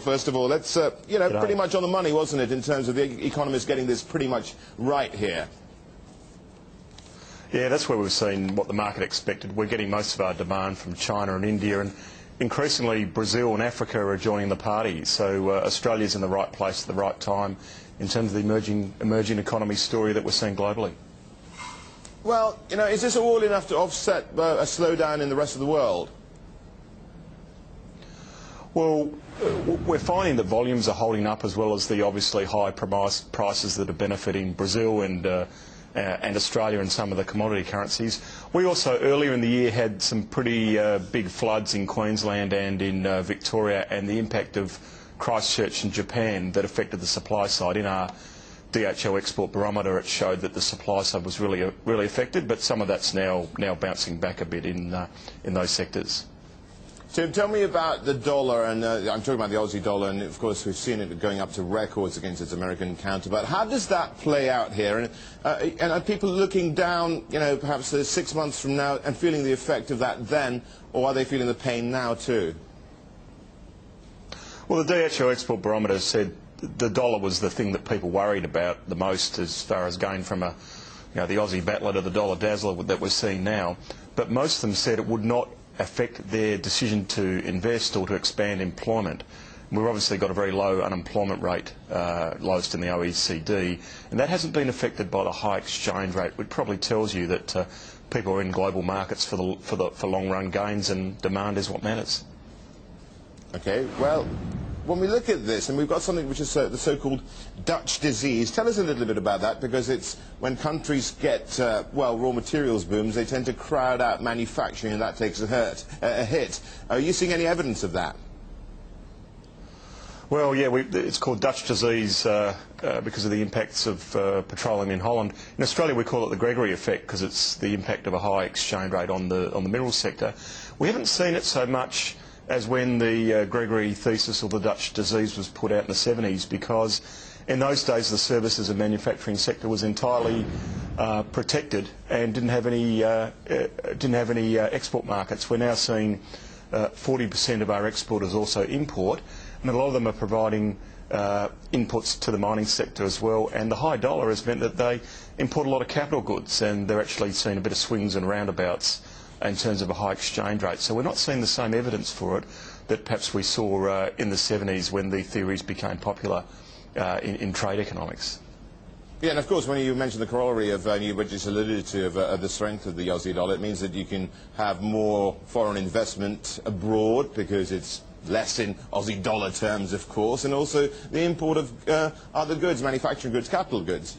first of all. Let's, pretty much on the money, wasn't it, in terms of the economists getting this pretty much right here? Yeah, that's where we've seen what the market expected. We're getting most of our demand from China and India, and increasingly Brazil and Africa are joining the party. So Australia's in the right place at the right time in terms of the emerging economy story that we're seeing globally. Well, is this all enough to offset a slowdown in the rest of the world? Well, we're finding that volumes are holding up, as well as the obviously high prices that are benefiting Brazil and Australia and some of the commodity currencies. We also, earlier in the year, had some pretty big floods in Queensland and in Victoria, and the impact of Christchurch in Japan that affected the supply side. In our DHL export barometer, it showed that the supply side was really affected, but some of that's now bouncing back a bit in those sectors. Tim, tell me about the dollar, and I'm talking about the Aussie dollar, and of course we've seen it going up to records against its American counterpart. How does that play out here? And are people looking down, perhaps 6 months from now and feeling the effect of that then, or are they feeling the pain now too? Well, the DHL export barometer said the dollar was the thing that people worried about the most, as far as going from the Aussie battler to the dollar dazzler that we're seeing now. But most of them said it would not affect their decision to invest or to expand employment. We've obviously got a very low unemployment rate, lowest in the OECD, and that hasn't been affected by the high exchange rate, which probably tells you that people are in global markets for long-run gains, and demand is what matters. Okay, well, when we look at this, and we've got something which is the so-called Dutch disease, tell us a little bit about that, because it's when countries get, raw materials booms, they tend to crowd out manufacturing, and that takes a hit. Are you seeing any evidence of that? Well, yeah, it's called Dutch disease because of the impacts of petroleum in Holland. In Australia, we call it the Gregory effect because it's the impact of a high exchange rate on the minerals sector. We haven't seen it so much as when the Gregory thesis or the Dutch disease was put out in the 70s, because in those days the services and manufacturing sector was entirely protected and didn't have any export markets. We're now seeing 40% of our exporters also import, and a lot of them are providing inputs to the mining sector as well, and the high dollar has meant that they import a lot of capital goods, and they're actually seeing a bit of swings and roundabouts in terms of a high exchange rate. So we're not seeing the same evidence for it that perhaps we saw in the 70s when the theories became popular in trade economics. Yeah, and of course when you mention the corollary of, you just alluded to, of the strength of the Aussie dollar, it means that you can have more foreign investment abroad because it's less in Aussie dollar terms, of course, and also the import of other goods, manufacturing goods, capital goods.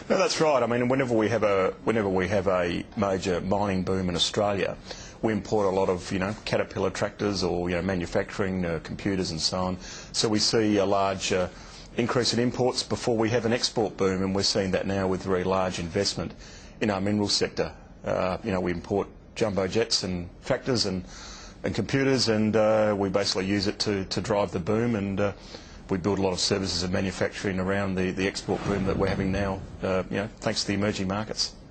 No, that's right. I mean, whenever we have a major mining boom in Australia, we import a lot of Caterpillar tractors or manufacturing computers and so on. So we see a large increase in imports before we have an export boom, and we're seeing that now with very large investment in our mineral sector. We import jumbo jets and tractors and computers, and we basically use it to drive the boom, and we build a lot of services and manufacturing around the export boom that we're having now, thanks to the emerging markets.